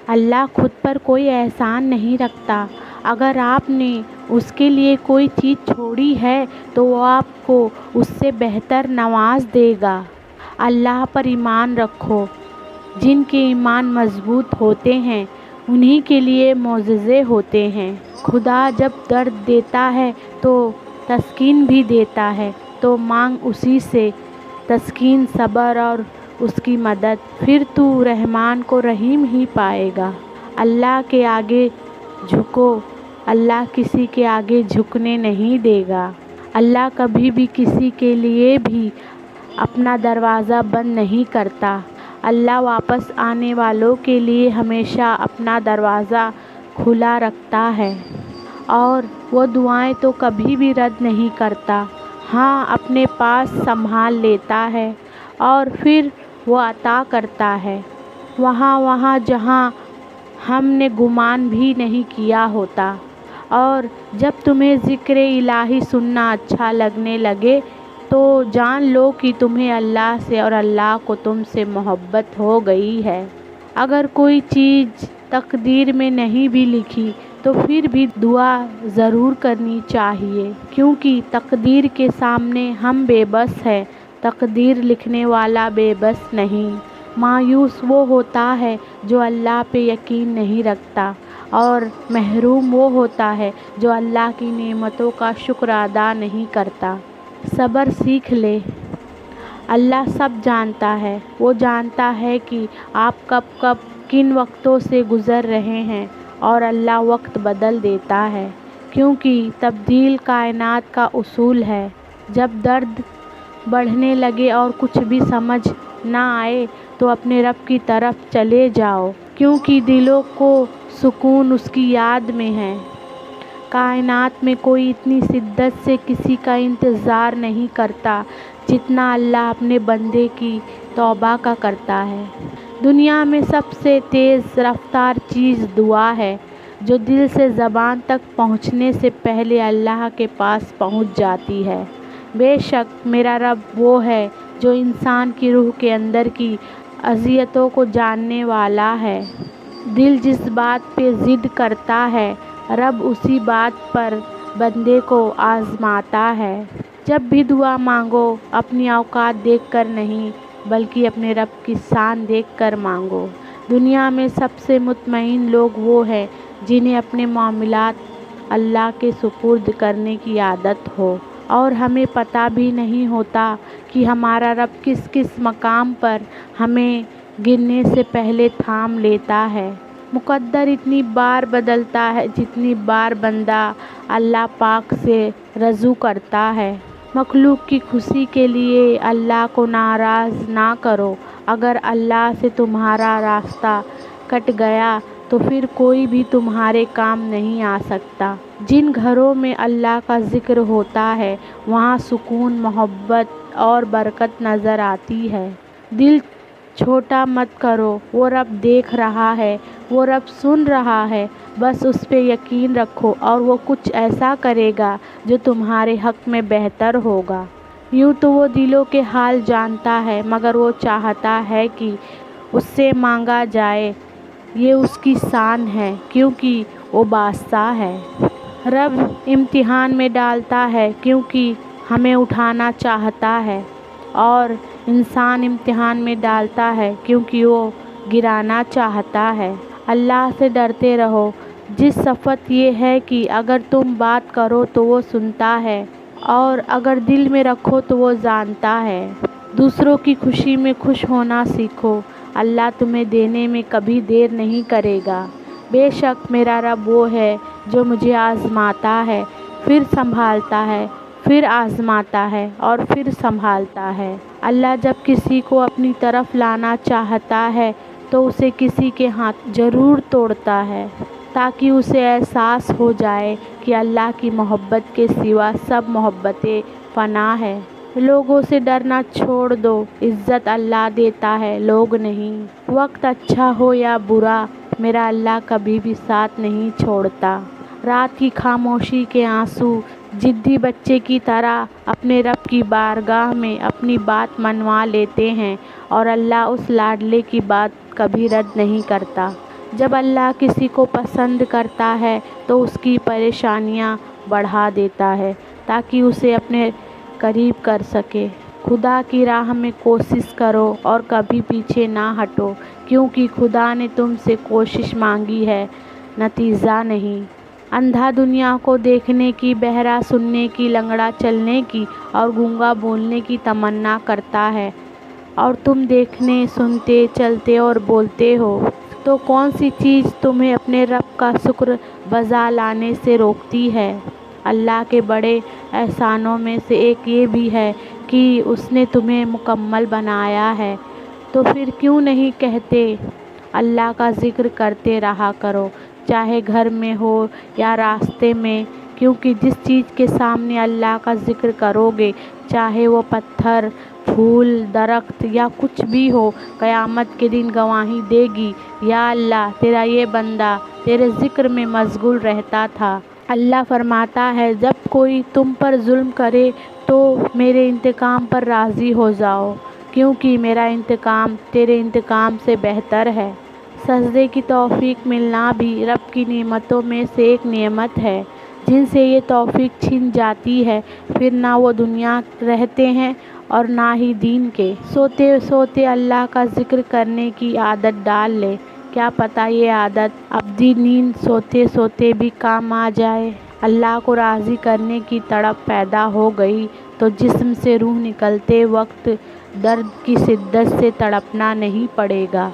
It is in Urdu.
اللہ خود پر کوئی احسان نہیں رکھتا۔ اگر آپ نے اس کے لیے کوئی چیز چھوڑی ہے تو وہ آپ کو اس سے بہتر نواز دے گا۔ اللہ پر ایمان رکھو۔ جن کے ایمان مضبوط ہوتے ہیں انہی کے لیے معجزے ہوتے ہیں۔ خدا جب درد دیتا ہے تو تسکین بھی دیتا ہے، تو مانگ اسی سے تسکین، صبر اور اس کی مدد، پھر تو رحمان کو رحیم ہی پائے گا۔ اللہ کے آگے جھکو، اللہ کسی کے آگے جھکنے نہیں دے گا۔ اللہ کبھی بھی کسی کے لیے بھی اپنا دروازہ بند نہیں کرتا۔ اللہ واپس آنے والوں کے لیے ہمیشہ اپنا دروازہ کھلا رکھتا ہے، اور وہ دعائیں تو کبھی بھی رد نہیں کرتا۔ ہاں، اپنے پاس سنبھال لیتا ہے اور پھر وہ عطا کرتا ہے وہاں جہاں ہم نے گمان بھی نہیں کیا ہوتا۔ اور جب تمہیں ذکر الہی سننا اچھا لگنے لگے تو جان لو کہ تمہیں اللہ سے اور اللہ کو تم سے محبت ہو گئی ہے۔ اگر کوئی چیز تقدیر میں نہیں بھی لکھی تو پھر بھی دعا ضرور کرنی چاہیے، کیونکہ تقدیر کے سامنے ہم بے بس ہیں، تقدیر لکھنے والا بے بس نہیں۔ مایوس وہ ہوتا ہے جو اللہ پہ یقین نہیں رکھتا، اور محروم وہ ہوتا ہے جو اللہ کی نعمتوں کا شکر ادا نہیں کرتا۔ صبر سیکھ لے۔ اللہ سب جانتا ہے۔ وہ جانتا ہے کہ آپ کب کن وقتوں سے گزر رہے ہیں، اور اللہ وقت بدل دیتا ہے، کیونکہ تبدیل کائنات کا اصول ہے۔ جب درد بڑھنے لگے اور کچھ بھی سمجھ نہ آئے تو اپنے رب کی طرف چلے جاؤ، کیونکہ دلوں کو سکون اس کی یاد میں ہے۔ کائنات میں کوئی اتنی شدت سے کسی کا انتظار نہیں کرتا جتنا اللہ اپنے بندے کی توبہ کا کرتا ہے۔ دنیا میں سب سے تیز رفتار چیز دعا ہے، جو دل سے زبان تک پہنچنے سے پہلے اللہ کے پاس پہنچ جاتی ہے۔ بے شک میرا رب وہ ہے جو انسان کی روح کے اندر کی اذیتوں کو جاننے والا ہے۔ دل جس بات پہ ضد کرتا ہے رب اسی بات پر بندے کو آزماتا ہے۔ جب بھی دعا مانگو اپنی اوقات دیکھ کر نہیں بلکہ اپنے رب کی شان دیکھ کر مانگو۔ دنیا میں سب سے مطمئن لوگ وہ ہیں جنہیں اپنے معاملات اللہ کے سپرد کرنے کی عادت ہو، اور ہمیں پتہ بھی نہیں ہوتا کہ ہمارا رب کس کس مقام پر ہمیں گرنے سے پہلے تھام لیتا ہے۔ مقدر اتنی بار بدلتا ہے جتنی بار بندہ اللہ پاک سے رجوع کرتا ہے۔ مخلوق کی خوشی کے لیے اللہ کو ناراض نہ کرو۔ اگر اللہ سے تمہارا راستہ کٹ گیا تو پھر کوئی بھی تمہارے کام نہیں آ سکتا۔ جن گھروں میں اللہ کا ذکر ہوتا ہے وہاں سکون، محبت اور برکت نظر آتی ہے۔ دل چھوٹا مت کرو، وہ رب دیکھ رہا ہے، وہ رب سن رہا ہے، بس اس پہ یقین رکھو اور وہ کچھ ایسا کرے گا جو تمہارے حق میں بہتر ہوگا۔ یوں تو وہ دلوں کے حال جانتا ہے، مگر وہ چاہتا ہے کہ اس سے مانگا جائے، یہ اس کی شان ہے کیونکہ وہ بادشاہ ہے۔ رب امتحان میں ڈالتا ہے کیونکہ ہمیں اٹھانا چاہتا ہے، اور انسان امتحان میں ڈالتا ہے کیونکہ وہ گرانا چاہتا ہے۔ اللہ سے ڈرتے رہو، جس صفت یہ ہے کہ اگر تم بات کرو تو وہ سنتا ہے، اور اگر دل میں رکھو تو وہ جانتا ہے۔ دوسروں کی خوشی میں خوش ہونا سیکھو، اللہ تمہیں دینے میں کبھی دیر نہیں کرے گا۔ بے شک میرا رب وہ ہے جو مجھے آزماتا ہے، پھر سنبھالتا ہے، پھر آزماتا ہے اور پھر سنبھالتا ہے۔ اللہ جب کسی کو اپنی طرف لانا چاہتا ہے تو اسے کسی کے ہاتھ ضرور توڑتا ہے، تاکہ اسے احساس ہو جائے کہ اللہ کی محبت کے سوا سب محبتیں فنا ہے۔ لوگوں سے ڈرنا چھوڑ دو، عزت اللہ دیتا ہے، لوگ نہیں۔ وقت اچھا ہو یا برا میرا اللہ کبھی بھی ساتھ نہیں چھوڑتا۔ رات کی خاموشی کے آنسو ضدی بچے کی طرح اپنے رب کی بارگاہ میں اپنی بات منوا لیتے ہیں، اور اللہ اس لاڈلے کی بات کبھی رد نہیں کرتا۔ جب اللہ کسی کو پسند کرتا ہے تو اس کی پریشانیاں بڑھا دیتا ہے تاکہ اسے اپنے قریب کر سکے۔ خدا کی راہ میں کوشش کرو اور کبھی پیچھے نہ ہٹو، کیونکہ خدا نے تم سے کوشش مانگی ہے، نتیجہ نہیں۔ اندھا دنیا کو دیکھنے کی، بہرا سننے کی، لنگڑا چلنے کی اور گونگا بولنے کی تمنا کرتا ہے، اور تم دیکھتے، سنتے، چلتے اور بولتے ہو۔ تو کون سی چیز تمہیں اپنے رب کا شکر بجا لانے سے روکتی ہے؟ اللہ کے بڑے احسانوں میں سے ایک یہ بھی ہے کہ اس نے تمہیں مکمل بنایا ہے۔ تو پھر کیوں نہیں کہتے، اللہ کا ذکر کرتے رہا کرو، چاہے گھر میں ہو یا راستے میں، کیونکہ جس چیز کے سامنے اللہ کا ذکر کرو گے، چاہے وہ پتھر، پھول، درخت یا کچھ بھی ہو، قیامت کے دن گواہی دے گی، یا اللہ، تیرا یہ بندہ تیرے ذکر میں مشغول رہتا تھا۔ اللہ فرماتا ہے، جب کوئی تم پر ظلم کرے تو میرے انتقام پر راضی ہو جاؤ، کیونکہ میرا انتقام تیرے انتقام سے بہتر ہے۔ سجدے کی توفیق ملنا بھی رب کی نعمتوں میں سے ایک نعمت ہے۔ جن سے یہ توفیق چھن جاتی ہے، پھر نہ وہ دنیا رہتے ہیں اور نہ ہی دین کے۔ سوتے سوتے اللہ کا ذکر کرنے کی عادت ڈال لے، کیا پتہ یہ عادت ابدی نیند سوتے سوتے بھی کام آ جائے۔ اللہ کو راضی کرنے کی تڑپ پیدا ہو گئی تو جسم سے روح نکلتے وقت درد کی شدت سے تڑپنا نہیں پڑے گا۔